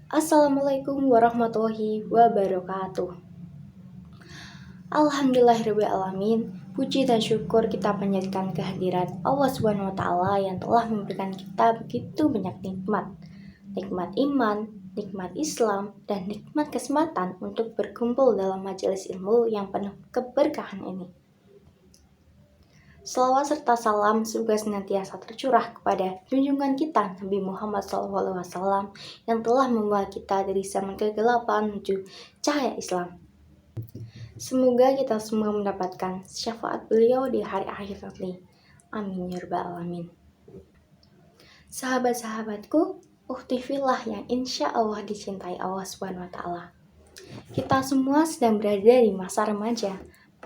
Assalamualaikum warahmatullahi wabarakatuh. Alhamdulillahirrahmanirrahim. Puji dan syukur kita panjatkan kehadirat Allah Subhanahu wa taala yang telah memberikan kita begitu banyak nikmat. Nikmat iman, nikmat Islam, dan nikmat kesempatan untuk berkumpul dalam majelis ilmu yang penuh keberkahan ini. Selawat serta salam semoga senantiasa tercurah kepada junjungan kita Nabi Muhammad SAW yang telah membawa kita dari zaman kegelapan menuju cahaya Islam. Semoga kita semua mendapatkan syafaat beliau di hari akhir nanti. Amin ya rabbal alamin. Sahabat-sahabatku, ukhti fillah yang insya Allah dicintai Allah Subhanahu wa taala. Kita semua sedang berada di masa remaja,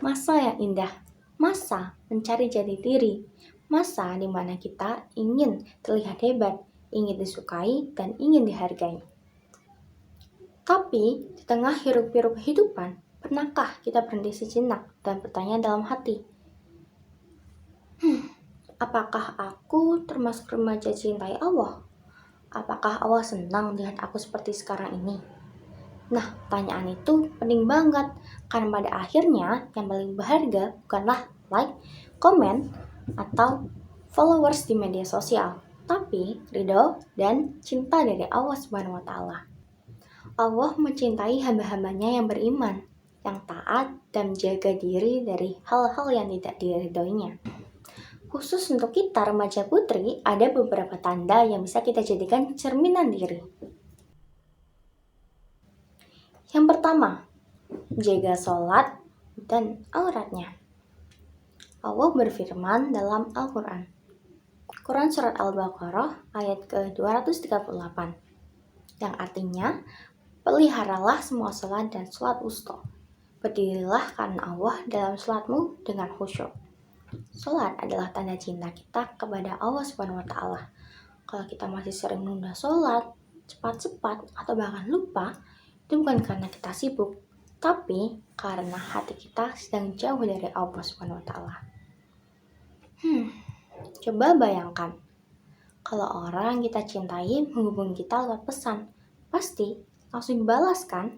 masa yang indah, masa mencari jati diri, masa di mana kita ingin terlihat hebat, ingin disukai, dan ingin dihargai. Tapi di tengah hiruk-pikuk kehidupan, pernahkah kita berhenti sejenak dan bertanya dalam hati, apakah aku termasuk remaja cintai Allah? Apakah Allah senang melihat aku seperti sekarang ini? Nah, pertanyaan itu penting banget, karena pada akhirnya yang paling berharga bukanlah like, komen, atau followers di media sosial, tapi ridho dan cinta dari Allah Subhanahu wa taala. Allah mencintai hamba-hambanya yang beriman, yang taat dan menjaga diri dari hal-hal yang tidak diridhoinya. Khusus untuk kita remaja putri, ada beberapa tanda yang bisa kita jadikan cerminan diri. Yang pertama, jaga sholat dan auratnya. Allah berfirman dalam Al-Quran. Quran Surat Al-Baqarah ayat ke-238. Yang artinya, peliharalah semua sholat dan sholat wusta. Berdirilah karena Allah dalam sholatmu dengan khusyuk. Sholat adalah tanda cinta kita kepada Allah Subhanahu wa taala. Kalau kita masih sering menunda sholat, cepat-cepat, atau bahkan lupa, itu bukan karena kita sibuk, tapi karena hati kita sedang jauh dari Allah Subhanahu wa taala. Coba bayangkan, kalau orang kita cintai menghubungi kita lewat pesan, pasti langsung dibalas kan?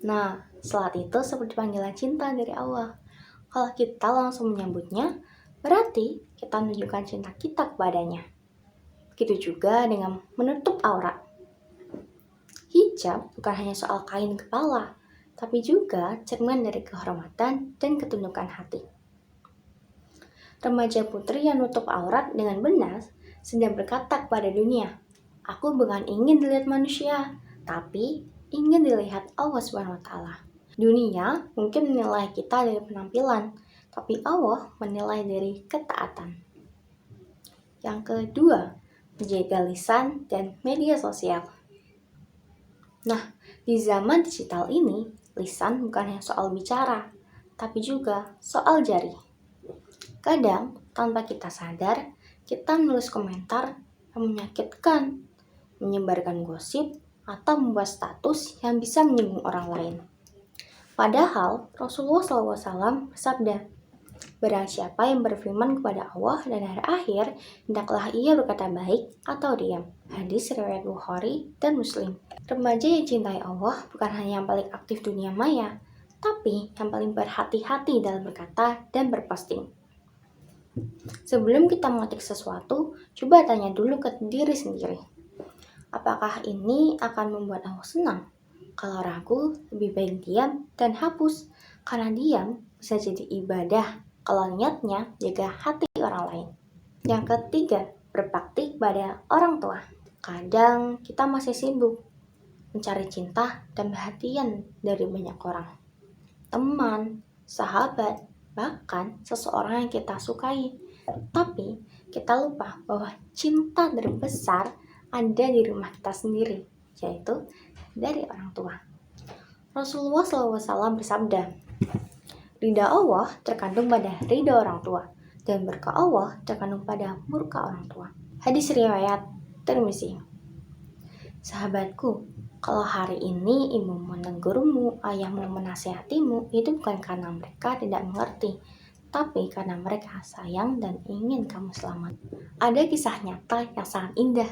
Nah, salat itu seperti panggilan cinta dari Allah. Kalau kita langsung menyambutnya, berarti kita menunjukkan cinta kita kepadanya. Begitu juga dengan menutup aurat. Hijab bukan hanya soal kain kepala, tapi juga cermin dari kehormatan dan ketundukan hati. Remaja putri yang nutup aurat dengan benar sedang berkata kepada dunia, aku bukan ingin dilihat manusia, tapi ingin dilihat Allah Subhanahu wa taala. Dunia mungkin menilai kita dari penampilan, tapi Allah menilai dari ketaatan. Yang kedua, menjaga lisan dan media sosial. Nah, di zaman digital ini, lisan bukan hanya soal bicara, tapi juga soal jari. Kadang, tanpa kita sadar, kita menulis komentar yang menyakitkan, menyebarkan gosip, atau membuat status yang bisa menyinggung orang lain. Padahal, Rasulullah SAW bersabda, barang siapa yang berfirman kepada Allah dan hari akhir, hendaklah ia berkata baik atau diam. Hadis riwayat Bukhari dan Muslim. Remaja yang cintai Allah bukan hanya yang paling aktif dunia maya, tapi yang paling berhati-hati dalam berkata dan berposting. Sebelum kita mengetik sesuatu, coba tanya dulu ke diri sendiri. Apakah ini akan membuat Allah senang? Kalau ragu, lebih baik diam dan hapus, karena diam bisa jadi ibadah kalau niatnya jaga hati orang lain. Yang ketiga, berbakti pada orang tua. Kadang kita masih sibuk mencari cinta dan perhatian dari banyak orang. Teman, sahabat, bahkan seseorang yang kita sukai. Tapi kita lupa bahwa cinta terbesar ada di rumah kita sendiri, yaitu dari orang tua. Rasulullah SAW bersabda, ridha Allah terkandung pada ridha orang tua, dan berkah Allah terkandung pada murka orang tua. Hadis riwayat Tirmizi. Sahabatku, kalau hari ini ibu menegurmu, ayahmu menasihatimu, itu bukan karena mereka tidak mengerti, tapi karena mereka sayang dan ingin kamu selamat. Ada kisah nyata yang sangat indah.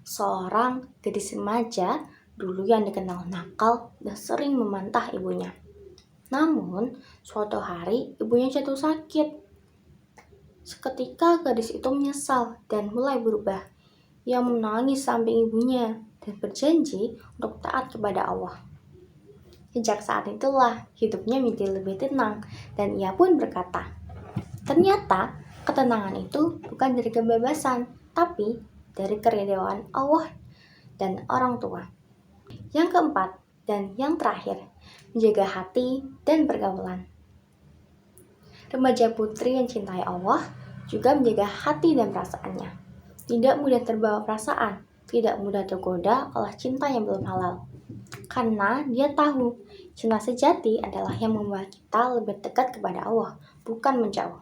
Seorang gadis remaja dulu yang dikenal nakal dan sering memantah ibunya. Namun, suatu hari ibunya jatuh sakit. Seketika gadis itu menyesal dan mulai berubah. Ia menangis samping ibunya dan berjanji untuk taat kepada Allah. Sejak saat itulah hidupnya menjadi lebih tenang dan ia pun berkata, ternyata ketenangan itu bukan dari kebebasan, tapi dari keridhaan Allah dan orang tua. Yang keempat dan yang terakhir, menjaga hati dan pergaulan. Remaja putri yang cintai Allah juga menjaga hati dan perasaannya. Tidak mudah terbawa perasaan, tidak mudah tergoda oleh cinta yang belum halal. Karena dia tahu, cinta sejati adalah yang membawa kita lebih dekat kepada Allah, bukan menjauh.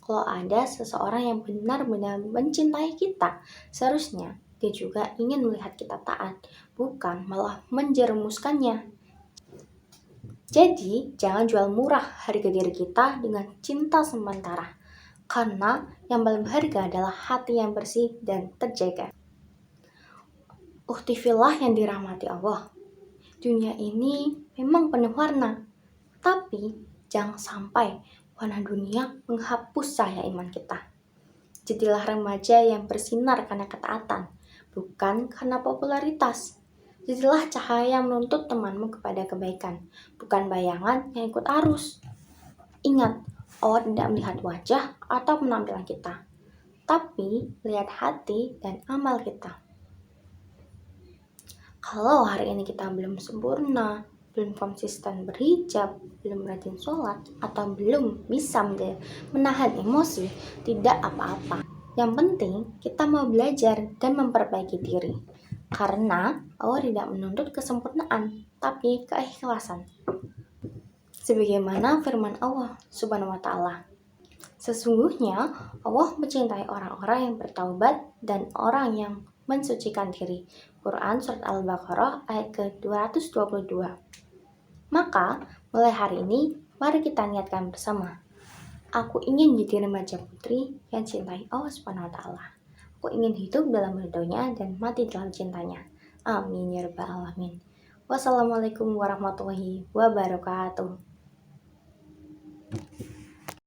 Kalau ada seseorang yang benar-benar mencintai kita, seharusnya dia juga ingin melihat kita taat, bukan malah menjerumuskannya. Jadi, jangan jual murah harga diri kita dengan cinta sementara. Karena yang paling berharga adalah hati yang bersih dan terjaga. Uktifillah yang dirahmati Allah. Dunia ini memang penuh warna, tapi jangan sampai warna dunia menghapus cahaya iman kita. Jadilah remaja yang bersinar karena ketaatan, bukan karena popularitas. Jadilah cahaya yang menuntut temanmu kepada kebaikan, bukan bayangan yang ikut arus. Ingat, Allah tidak melihat wajah atau penampilan kita, tapi lihat hati dan amal kita. Kalau hari ini kita belum sempurna, belum konsisten berhijab, belum rajin sholat, atau belum bisa menahan emosi, tidak apa-apa. Yang penting kita mau belajar dan memperbaiki diri. Karena Allah tidak menuntut kesempurnaan, tapi keikhlasan. Sebagaimana firman Allah Subhanahu wa Ta'ala, sesungguhnya Allah mencintai orang-orang yang bertaubat dan orang yang mensucikan diri. Quran Surat Al-Baqarah ayat ke-222. Maka, mulai hari ini, mari kita niatkan bersama. Aku ingin jadi remaja putri yang cintai Allah Subhanahu wa Ta'ala. Aku ingin hidup dalam ridhonya dan mati dalam cintanya. Amin ya rabbal alamin. Wassalamualaikum warahmatullahi wabarakatuh.